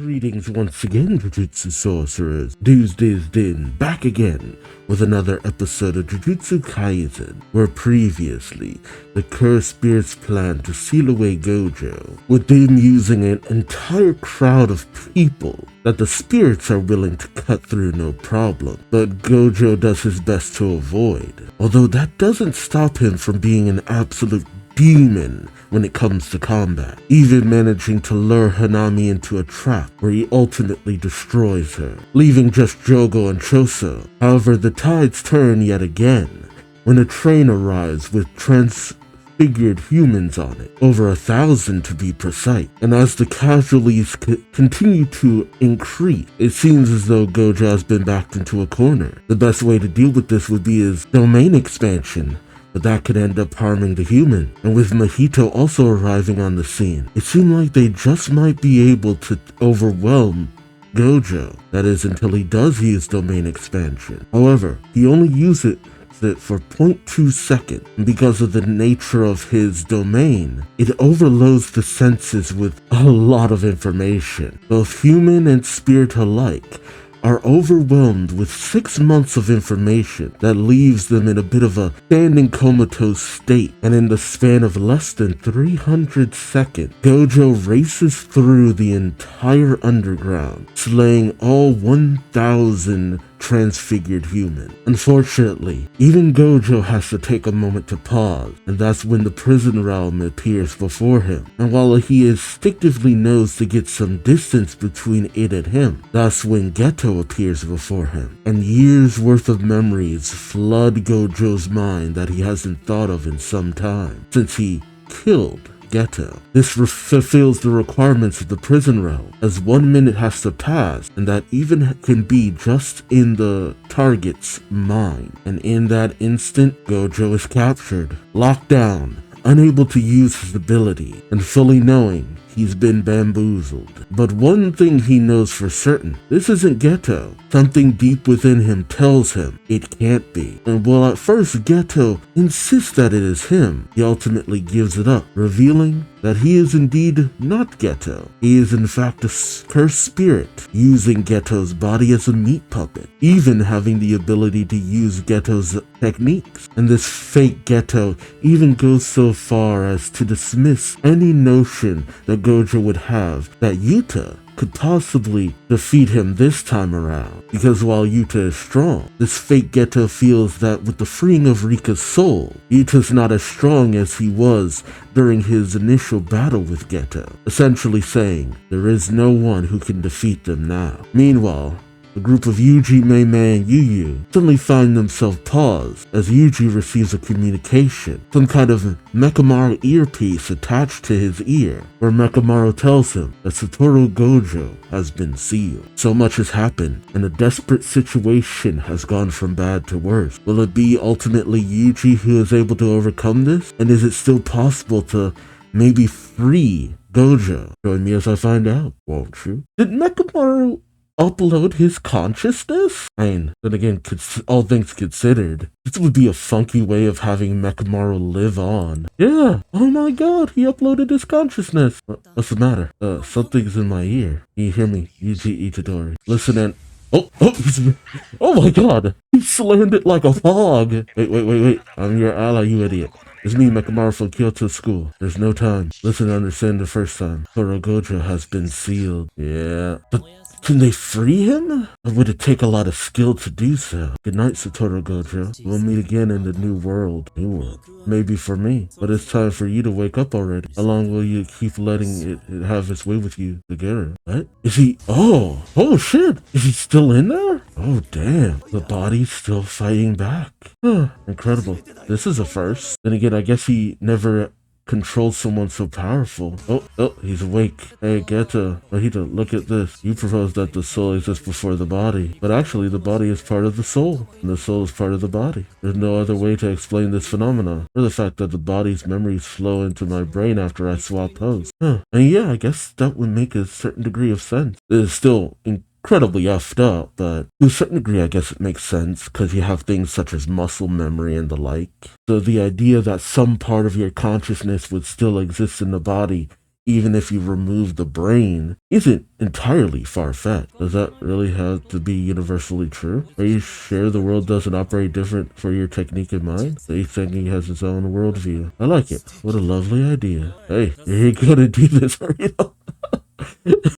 Greetings once again, Jujutsu Sorcerers. Duuz-Diz-Din back again with another episode of Jujutsu Kaisen, where previously the cursed spirits planned to seal away Gojo, with them using an entire crowd of people that the spirits are willing to cut through no problem, but Gojo does his best to avoid, although that doesn't stop him from being an absolute demon when it comes to combat, even managing to lure Hanami into a trap where he ultimately destroys her, leaving just Jogo and Choso. However, the tides turn yet again when a train arrives with transfigured humans on it, over 1,000 to be precise, and as the casualties continue to increase, it seems as though Gojo has been backed into a corner. The best way to deal with this would be his domain expansion, but that could end up harming the human. And with Mahito also arriving on the scene, it seemed like they just might be able to overwhelm Gojo. That is, until he does use domain expansion. However, he only uses it for 0.2 seconds, and because of the nature of his domain, it overloads the senses with a lot of information. Both human and spirit alike are overwhelmed with 6 months of information that leaves them in a bit of a standing comatose state, and in the span of less than 300 seconds, Gojo races through the entire underground, slaying all 1,000 transfigured humans. Unfortunately, even Gojo has to take a moment to pause, and that's when the prison realm appears before him. And while he instinctively knows to get some distance between it and him, that's when Geto appears before him, and years worth of memories flood Gojo's mind that he hasn't thought of in some time, since he killed Geto. This fulfills the requirements of the prison realm, as 1 minute has to pass, and that even can be just in the target's mind. And in that instant, Gojo is captured, locked down, unable to use his ability, and fully knowing he's been bamboozled. But one thing he knows for certain, this isn't Geto. Something deep within him tells him it can't be. And while at first Geto insists that it is him, he ultimately gives it up, revealing that he is indeed not Geto. He is in fact a cursed spirit, using Geto's body as a meat puppet, even having the ability to use Geto's techniques. And this fake Geto even goes so far as to dismiss any notion that Gojo would have that Yuta could possibly defeat him this time around, because while Yuta is strong, this fake Geto feels that with the freeing of Rika's soul, Yuta's not as strong as he was during his initial battle with Geto, essentially saying there is no one who can defeat them now. Meanwhile, the group of Yuji, Meimei, and Yuyu suddenly find themselves paused as Yuji receives a communication, some kind of Mekamaru earpiece attached to his ear, where Mekamaru tells him that Satoru Gojo has been sealed. So much has happened, and a desperate situation has gone from bad to worse. Will it be ultimately Yuji who is able to overcome this? And is it still possible to maybe free Gojo? Join me as I find out, won't you? Did Mekamaru upload his consciousness? I mean, then again, all things considered, this would be a funky way of having Mekamaru live on. Yeah, oh my god, he uploaded his consciousness. What's the matter? Something's in my ear. Can you hear me, Yuji Itadori? Listen and... Oh my god, he slammed it like a hog. Wait, I'm your ally, you idiot. It's me, Mekamaru from Kyoto School. There's no time. Listen and understand the first time. Satoru Gojo has been sealed. Yeah, but can they free him? Or would it take a lot of skill to do so? Good night, Satoru Gojo. We'll meet again in the new world. New world. Maybe for me, but it's time for you to wake up already. How long will you keep letting it have its way with you, Gagara? What? Is he? Oh shit! Is he still in there? Oh damn! The body's still fighting back. Huh. Incredible. This is a first. Then again, I guess he never control someone so powerful. Oh, he's awake. Hey, Geto, Mahito, look at this. You propose that the soul exists before the body, but actually the body is part of the soul, and the soul is part of the body. There's no other way to explain this phenomenon, or the fact that the body's memories flow into my brain after I swap hosts. And yeah, I guess that would make a certain degree of sense. It is still incredibly effed up, but to a certain degree I guess it makes sense, because you have things such as muscle memory and the like. So the idea that some part of your consciousness would still exist in the body even if you remove the brain, isn't entirely far-fetched. Does that really have to be universally true? Are you sure the world doesn't operate different for your technique in mind? So each technique has its own worldview. I like it. What a lovely idea. Hey, you're gonna do this, are you?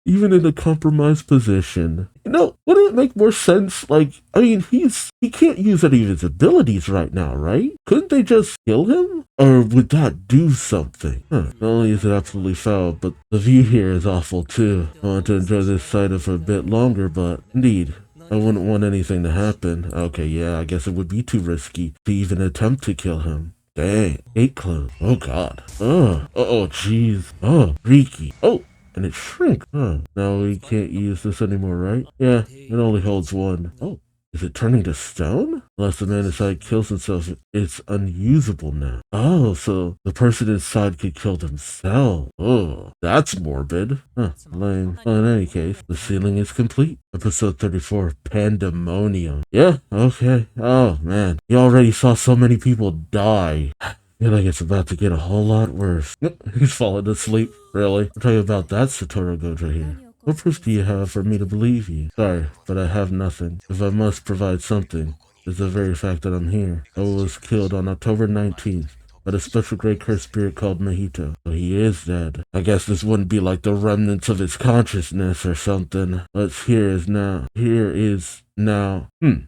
Even in a compromised position. Wouldn't it make more sense? He can't use any of his abilities right now, right? Couldn't they just kill him? Or would that do something? Not only is it absolutely foul, but the view here is awful too. I want to enjoy this sight for a bit longer, but indeed, I wouldn't want anything to happen. Okay, yeah, I guess it would be too risky to even attempt to kill him. Dang, gate closed. Oh god. Oh, jeez. Oh, freaky. Oh, and it shrinks. Now we can't use this anymore, right? Yeah, it only holds one. Oh, is it turning to stone? Unless the man inside kills himself, it's unusable now. Oh, so the person inside could kill themselves. Oh, that's morbid. Lame. Well, in any case, the ceiling is complete. Episode 34, Pandemonium. Yeah, okay. Oh, man. You already saw so many people die. I feel like it's about to get a whole lot worse. He's falling asleep. Really? I'm talking about that Satoru Gojo here. What proof do you have for me to believe you? Sorry, but I have nothing. If I must provide something, it's the very fact that I'm here. I was killed on October 19th by a special great cursed spirit called Mahito. So he is dead. I guess this wouldn't be like the remnants of his consciousness or something. What's here is now.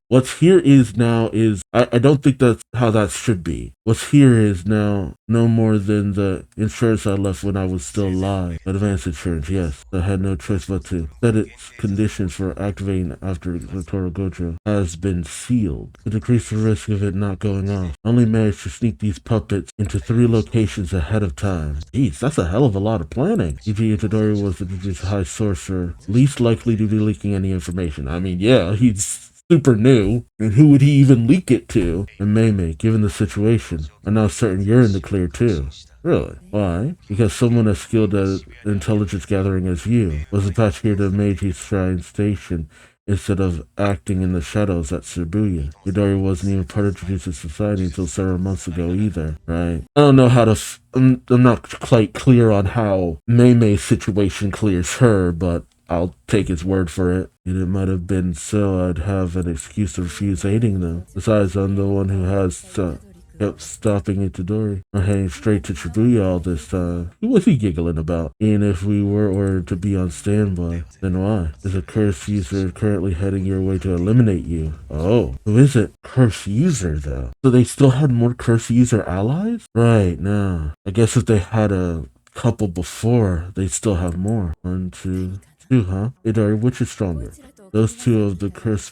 What's here is now is... I don't think that's how that should be. What's here is now no more than the insurance I left when I was still alive. Advanced insurance, yes. I had no choice but to. Set its conditions for activating after Satoru Gojo has been sealed. To decrease the risk of it not going off, I only managed to sneak these puppets into 3 locations ahead of time. Jeez, that's a hell of a lot of planning. Yuji Itadori was the Jujutsu High sorcerer, least likely to be leaking any information. I mean, yeah, he's super new, and who would he even leak it to? And Mei, given the situation, I'm now certain you're in the clear too. Really? Why? Because someone as skilled at intelligence gathering as you was attached here to Meiji Shrine Station instead of acting in the shadows at Shibuya. Midori wasn't even part of Jujutsu Society until several months ago either, right? I don't know how to... I'm not quite clear on how Mei's situation clears her, but I'll take his word for it. And it might have been so I'd have an excuse to refuse aiding them. Besides, I'm the one who has kept stopping Itadori. I'm heading straight to Shibuya all this time. What was he giggling about? And if we were ordered to be on standby, then why? Is a curse user currently heading your way to eliminate you? Oh, who is it? Curse user, though. So they still had more curse user allies? Right, now. I guess if they had a couple before, they'd still have more. 1, 2... huh? Itadori, which is stronger? These two are the cursed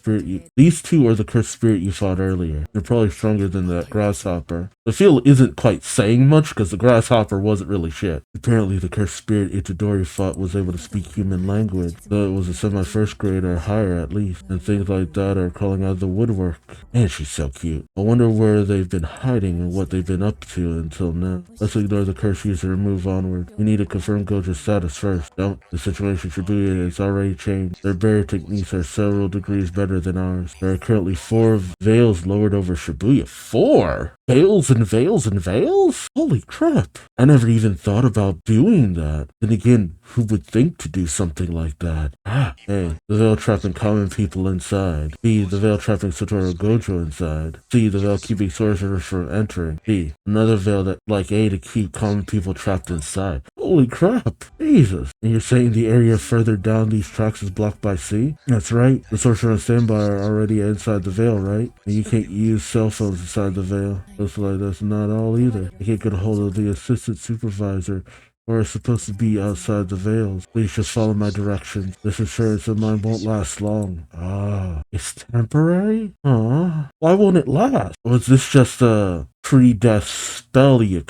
spirit you fought earlier. They're probably stronger than that grasshopper. The field isn't quite saying much because the grasshopper wasn't really shit. Apparently the cursed spirit Itadori fought was able to speak human language, though it was a semi-first grade or higher at least, and things like that are crawling out of the woodwork. Man, she's so cute. I wonder where they've been hiding and what they've been up to until now. Let's ignore the curse user and move onward. We need to confirm Gojo's status first. Don't. The situation should be it's already changed. Their barrier techniques are several degrees better than ours. There are currently 4 veils lowered over Shibuya. 4? Veils and veils and veils? Holy crap. I never even thought about doing that. Then again, who would think to do something like that? A. The veil trapping common people inside. B. The veil trapping Satoru Gojo inside. C. The veil keeping sorcerers from entering. D. Another veil that, like A, to keep common people trapped inside. Holy crap. Jesus. And you're saying the area further down these tracks is blocked by C? That's right. The sorcerers on standby are already inside the veil, right? And you can't use cell phones inside the veil. Looks like that's not all either. You can't get a hold of the assistant supervisor or is supposed to be outside the veils. Please just follow my directions. This assurance of mine won't last long. It's temporary? Why won't it last? Was this just a pre-death spell you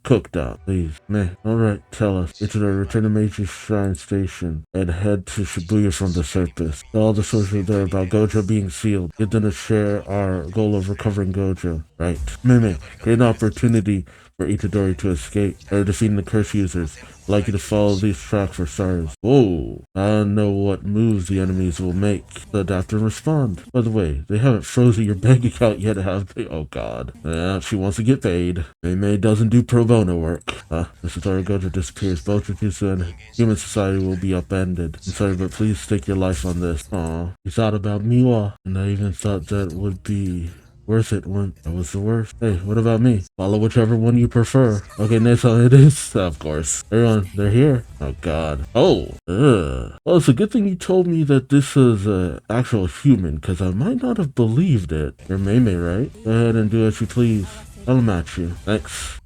cooked up? Please. Meh. Alright, tell us. Itadori, return to Meiji Shrine Station and head to Shibuya from the surface. Tell all the sorcerers there about Gojo being sealed. Get them to share our goal of recovering Gojo. Right. Meh. Great opportunity for Itadori to escape, or defeating the curse users. I'd like you to follow these tracks for stars. Whoa, I don't know what moves the enemies will make. So adapt and respond. By the way, they haven't frozen your bank account yet, have they? Oh god. Yeah, she wants to get paid. May doesn't do pro bono work. Mr. Gojo disappears. Both Jujutsu and human society will be upended. I'm sorry, but please stake your life on this. Aw, you thought about me, and I even thought that would be worth it when that was the worst. Hey, what about me? Follow whichever one you prefer. Okay, next one it is. Of course. Everyone, they're here. Oh god. Oh. Ugh. Well, it's a good thing you told me that this is an actual human, because I might not have believed it. You're Mei, right? Go ahead and do as you please. I'll match you. Thanks.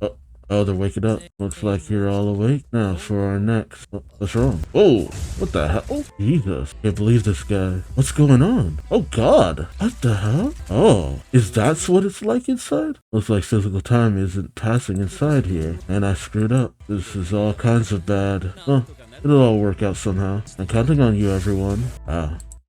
Oh, they're waking up. Looks like you're all awake. Now for our next. What's wrong? Oh, what the hell? Oh, Jesus. Can't believe this guy. What's going on? Oh, God. What the hell? Oh, is that what it's like inside? Looks like physical time isn't passing inside here. And I screwed up. This is all kinds of bad. Well, it'll all work out somehow. I'm counting on you, everyone.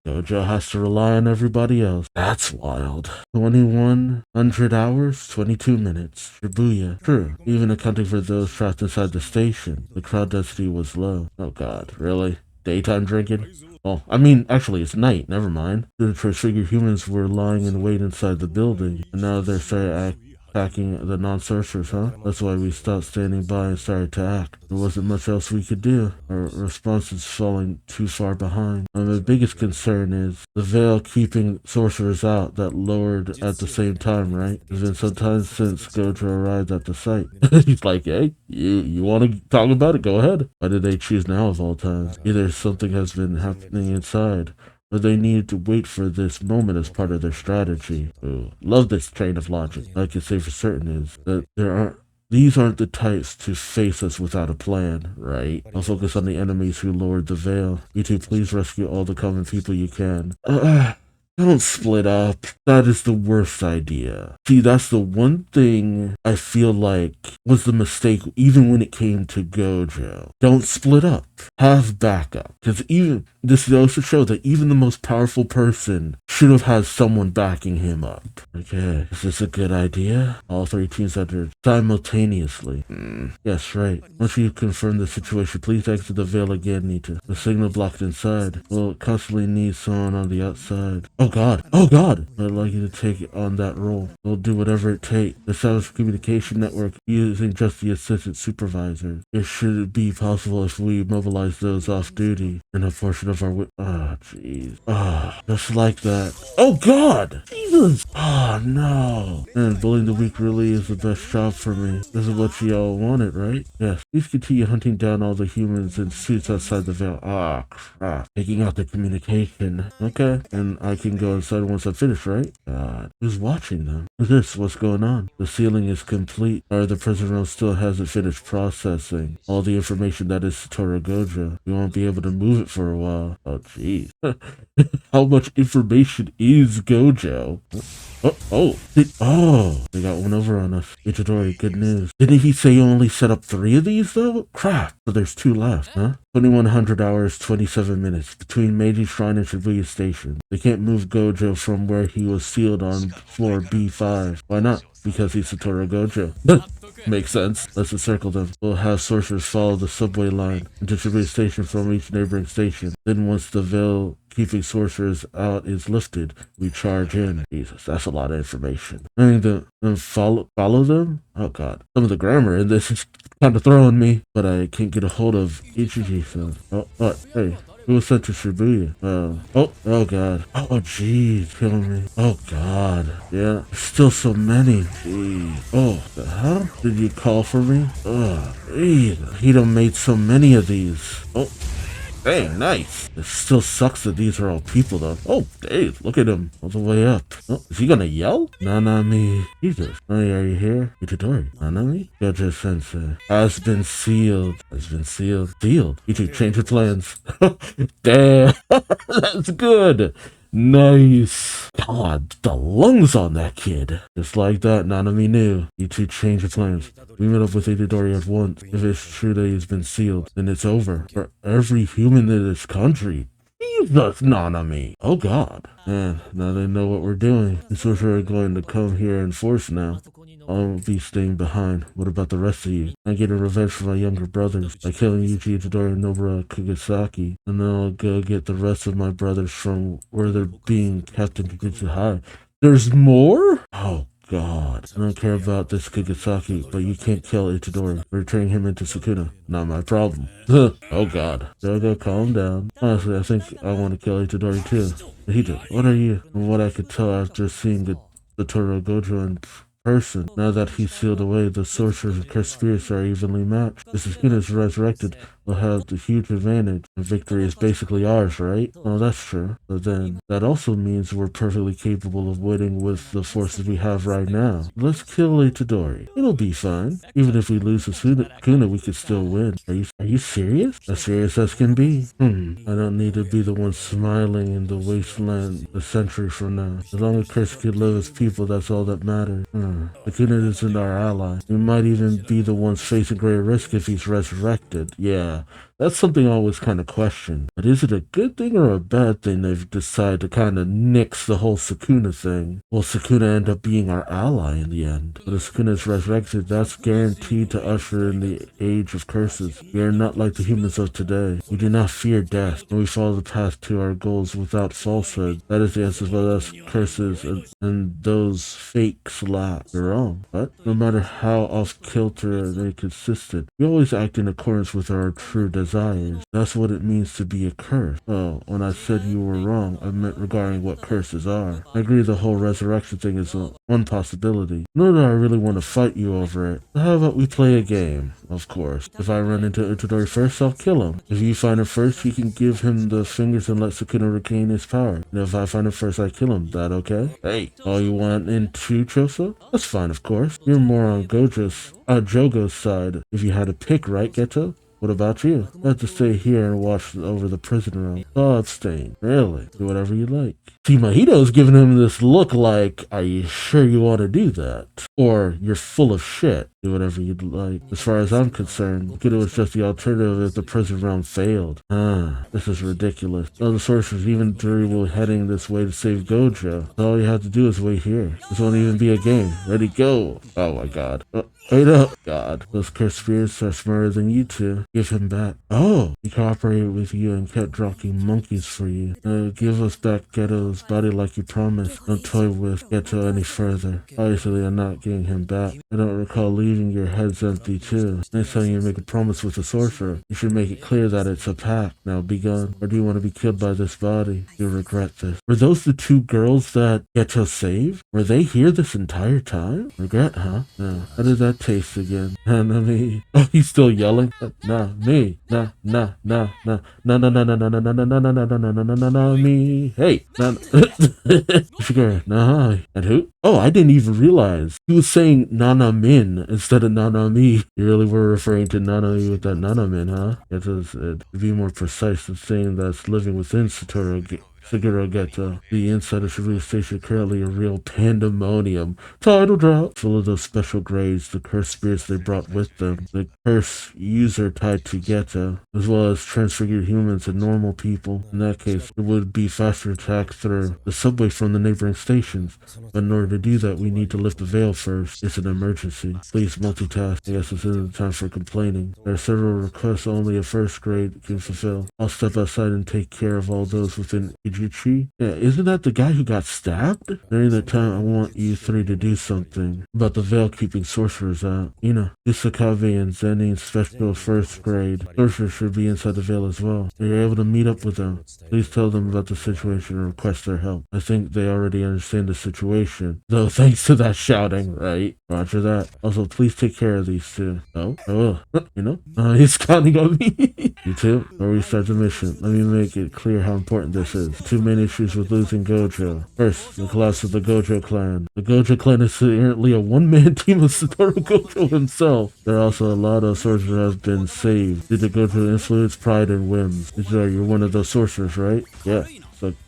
Gojo has to rely on everybody else. That's wild. 2100 hours, 22 minutes. Shibuya. True. Even accounting for those trapped inside the station, the crowd density was low. Oh god, really? Daytime drinking? Oh, I mean, actually, it's night. Never mind. The transfigured humans were lying in wait inside the building, and now they're starting attacking the non-sorcerers, huh? That's why we stopped standing by and started to act. There wasn't much else we could do. Our response is falling too far behind. And the biggest concern is the veil keeping sorcerers out that lowered at the same time, right? It's been some time since Gojo arrived at the site. He's like, hey, you want to talk about it? Go ahead. Why did they choose now of all times? Either something has been happening inside, but they needed to wait for this moment as part of their strategy. Ooh, love this train of logic. All I can say for certain is that these aren't the types to face us without a plan, right? I'll focus on the enemies who lowered the veil. You two, please rescue all the common people you can. Don't split up. That is the worst idea. See, that's the one thing I feel like was the mistake even when it came to Gojo. Don't split up. Have backup. Because even this goes to show that even the most powerful person should have had someone backing him up. Okay, is this a good idea? All three teams entered simultaneously. Yes, right. Once you confirm the situation, please exit the veil again, Nita. The signal blocked inside. We'll constantly need someone on the outside. Oh god. Oh god. I'd like you to take on that role. We'll do whatever it takes. Establish a communication network using just the assistant supervisor. It should be possible if we mobilize those off duty and a portion of our jeez. Just like that. Oh god! Jesus! Oh no. And bullying the weak really is the best job for me. This is what you all wanted, right? Yes. Please continue hunting down all the humans in suits outside the veil. Crap. Taking out the communication. Okay. And I can go inside once I finish, right? God. Who's watching them? Who's this? What's going on? The ceiling is complete. Or the prison room still hasn't finished processing all the information that is Satoru Gojo. We won't be able to move it for a while. Oh, jeez. How much information is Gojo? They got one over on us. Itadori, good news. Didn't he say you only set up 3 of these, though? Crap. So there's 2 left, huh? 2100 hours, 27 minutes between Meiji Shrine and Shibuya Station. They can't move Gojo from where he was sealed on floor B5. Why not? Because he's Satoru Gojo. Makes sense. Let's encircle them. We'll have sorcerers follow the subway line into Shibuya Station from each neighboring station. Then once the veil keeping sorcerers out is lifted, we charge in. Jesus, that's a lot of information. I mean, then follow them? Oh god. Some of the grammar in this is kind of throwing me, but I can't get a hold of Ichiji, so. Oh, what? Hey. Who was sent to Shibuya? Oh god. Oh jeez, killing me. Oh god. Yeah, there's still so many. Jeez. Oh, the hell? Did you call for me? Oh, jeez. He done made so many of these. Oh. Dang, nice. It still sucks that these are all people, though. Oh, Dave, look at him. All the way up. Oh, is he gonna yell? Nanami. Jesus. Oh, are you here? Itadori. Nanami? Gojo Sensei. Has been sealed. Has been sealed. Sealed? You two change your plans. Damn. That's good. Nice. God, the lungs on that kid. Just like that, Nanami knew. You two change your plans. We met up with Itadori at once. If it's true that he's been sealed, then it's over. For every human in this country. Jesus, Nanami! Oh god. Man, now they know what we're doing. The sorcerer are going to come here in force now. I'll be staying behind. What about the rest of you? I'm getting revenge for my younger brothers by killing Yuji Itadori and Nobara Kugisaki, and then I'll go get the rest of my brothers from where they're being kept in Jujutsu High. There's more? Oh god. I don't care about this Kugisaki, but you can't kill Itadori or turn him into Sukuna. Not my problem. Oh god. Gogo, calm down. Honestly, I think I want to kill Itadori too. Hito, what are you? From what I could tell after seeing the Toro Gojo in person, now that he's sealed away, the sorcerers and cursed spirits are evenly matched. If Sukuna is resurrected, we'll have the huge advantage. The victory is basically ours, right? Well, that's true. But then, that also means we're perfectly capable of winning with the forces we have right now. Let's kill Itadori. It'll be fine. Even if we lose to Sukuna, we could still win. Are you serious? As serious as can be. I don't need to be the one smiling in the wasteland a century from now. As long as Chris can live as people, that's all that matters. Sukuna isn't our ally. We might even be the ones facing greater risk if he's resurrected. Yeah, that's something I always kind of question. But is it a good thing or a bad thing they've decided to kind of nix the whole Sukuna thing? Will Sukuna end up being our ally in the end? But if Sukuna is resurrected, that's guaranteed to usher in the age of curses. We are not like the humans of today. We do not fear death, and we follow the path to our goals without falsehood. That is the answer for us curses and those fakes lack. You're wrong. But no matter how off-kilter they consistent, we always act in accordance with our true desires. That's what it means to be a curse. Oh, when I said you were wrong, I meant regarding what curses are. I agree the whole resurrection thing is one possibility. Nor do I really want to fight you over it. But how about we play a game? Of course. If I run into Itadori first, I'll kill him. If you find him first, you can give him the fingers and let Sukuna regain his power. And if I find him first, I kill him. That okay? Hey, all you want in two, Choso? That's fine, of course. You're more on Jogo's side. If you had to pick, right, Geto? What about you? I have to stay here and watch over the prison room. I'll abstain. Really? Do whatever you like. See, Mahito's giving him this look like, are you sure you want to do that? Or, you're full of shit. Do whatever you'd like. As far as I'm concerned, it was just the alternative if the prison realm failed. This is ridiculous. All the sorcerers, even were heading this way to save Gojo. All you have to do is wait here. This won't even be a game. Ready, go. Oh my god. Wait up. God, those cursed spirits are smarter than you two. Give him back. Oh, he cooperated with you and kept dropping monkeys for you. Give us back Geto's body like you promised. Don't toy with Geto any further. Obviously, I'm not getting him back. I don't recall leaving your heads empty too. Next time you make a promise with a sorcerer, you should make it clear that it's a pact. Now be gone. Or do you want to be killed by this body? You'll regret this. Were those the two girls that Geto saved? Were they here this entire time? Regret, huh? No. How did that taste again? Nanami. Oh, he's still yelling. Nah, me. Nah, nah, nah, nah, nah, nah, nah, nah, nah, nah, nah, nah, nah, nah, nah, nah, nah, nah, nah, me. Hey, Sugar, nah. And who? Oh, I didn't even realize. He was saying Nana Min instead of Nana Mi. You really were referring to Nana Mi with that Nana Min, huh? To be more precise than saying that's living within Seguro Geto. The inside of Shibuya Station currently a real pandemonium. Title drop. Full of those special grades, the cursed spirits they brought with them, the cursed user tied to Geto, as well as transfigured humans and normal people. In that case, it would be faster attack through the subway from the neighboring stations. But in order to do that, we need to lift the veil first. It's an emergency. Please multitask. I guess this isn't the time for complaining. There are several requests only a first grade can fulfill. I'll step outside and take care of all those within Ijuchi. Yeah, isn't that the guy who got stabbed? During that time, I want you three to do something about the veil keeping sorcerers out. Usakabe and Zenin's special first grade. Sorcerers should be inside the veil as well. If you're able to meet up with them, please tell them about the situation and request their help. I think they already understand the situation, though thanks to that shouting, right? Roger that. Also, please take care of these two. Oh, I will. He's counting on me. You too? Before we start the mission, let me make it clear how important this is. Two main issues with losing Gojo. First, the collapse of the Gojo clan. The Gojo clan is apparently a one-man team of Satoru Gojo himself. There are also a lot of sorcerers who have been saved due to Gojo influence, pride, and whims. You're one of those sorcerers, right? Yeah.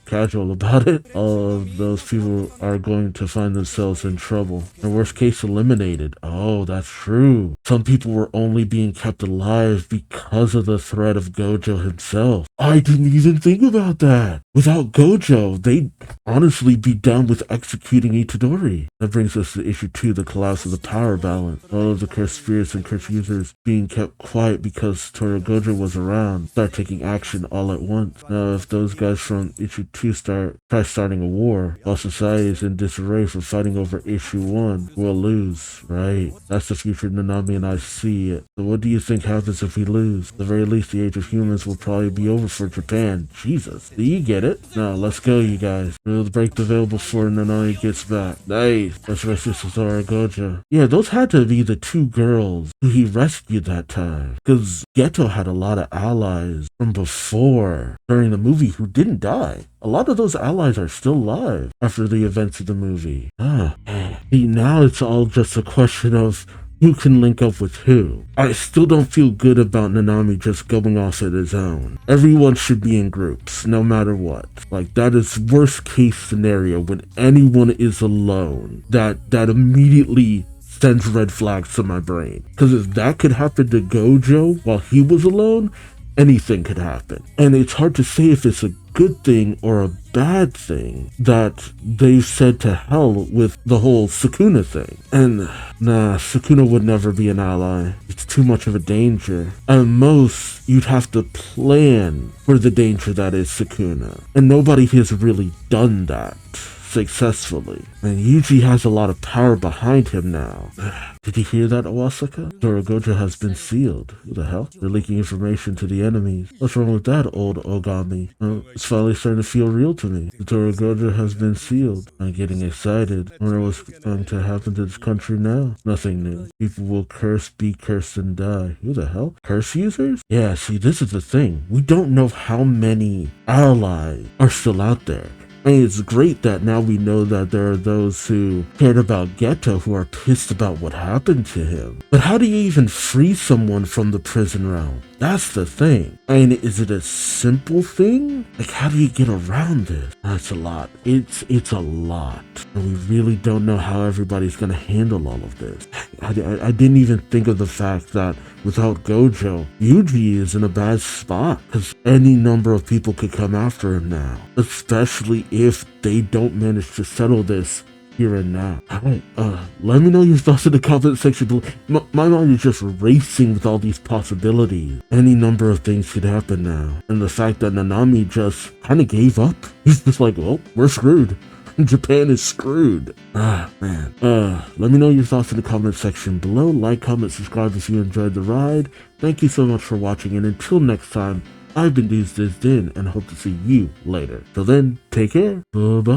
casual about it, all of those people are going to find themselves in trouble. And worst case, eliminated. Oh, that's true. Some people were only being kept alive because of the threat of Gojo himself. I didn't even think about that. Without Gojo, they'd honestly be done with executing Itadori. That brings us to issue 2, the collapse of the power balance. All of the cursed spirits and cursed users being kept quiet because Toro Gojo was around, start taking action all at once. Now, if those guys from issue 2 try starting a war, while society is in disarray for fighting over issue 1, we'll lose, right? That's the future Nanami and I see it. So what do you think happens if we lose? At the very least, the age of humans will probably be over for Japan. Jesus, do you get it? Now, let's go, you guys. We'll break the veil before Nanami gets back. Nice. Let's rescue Satoru Gojo. Yeah, those had to be the 2 girls who he rescued that time. Because Geto had a lot of allies from before, during the movie, who didn't die. A lot of those allies are still alive after the events of the movie. See, now it's all just a question of who can link up with who. I still don't feel good about Nanami just going off at his own. Everyone should be in groups, no matter what. Like, that is worst case scenario when anyone is alone. That immediately sends red flags to my brain. Because if that could happen to Gojo while he was alone, anything could happen. And it's hard to say if it's a good thing or a bad thing that they've said to hell with the whole Sukuna thing. And nah, Sukuna would never be an ally. It's too much of a danger. At most, you'd have to plan for the danger that is Sukuna. And nobody has really done that successfully. And Yuji has a lot of power behind him now. Did you hear that, Owasaka? Toro Gojo has been sealed. Who the hell? They're leaking information to the enemies. What's wrong with that, old Ogami? It's finally starting to feel real to me. The Toro Gojo has been sealed. I'm getting excited. I wonder what's going to happen to this country now. Nothing new. People will curse, be cursed, and die. Who the hell? Curse users? Yeah, see, this is the thing. We don't know how many allies are still out there. I mean, it's great that now we know that there are those who cared about Geto who are pissed about what happened to him. But how do you even free someone from the prison realm? That's the thing. I mean, is it a simple thing? Like, how do you get around this? That's a lot. It's a lot. And we really don't know how everybody's gonna handle all of this. I didn't even think of the fact that without Gojo, Yuji is in a bad spot. Because any number of people could come after him now. Especially if they don't manage to settle this here and now. Alright, let me know your thoughts in the comment section below. My mind is just racing with all these possibilities. Any number of things could happen now. And the fact that Nanami just kind of gave up. He's just like, well, we're screwed. Japan is screwed. Man. Let me know your thoughts in the comment section below. Like, comment, subscribe if you enjoyed the ride. Thank you so much for watching, and until next time, I've been Duuz-Diz-Din and hope to see you later. Till then, take care. Bye-bye.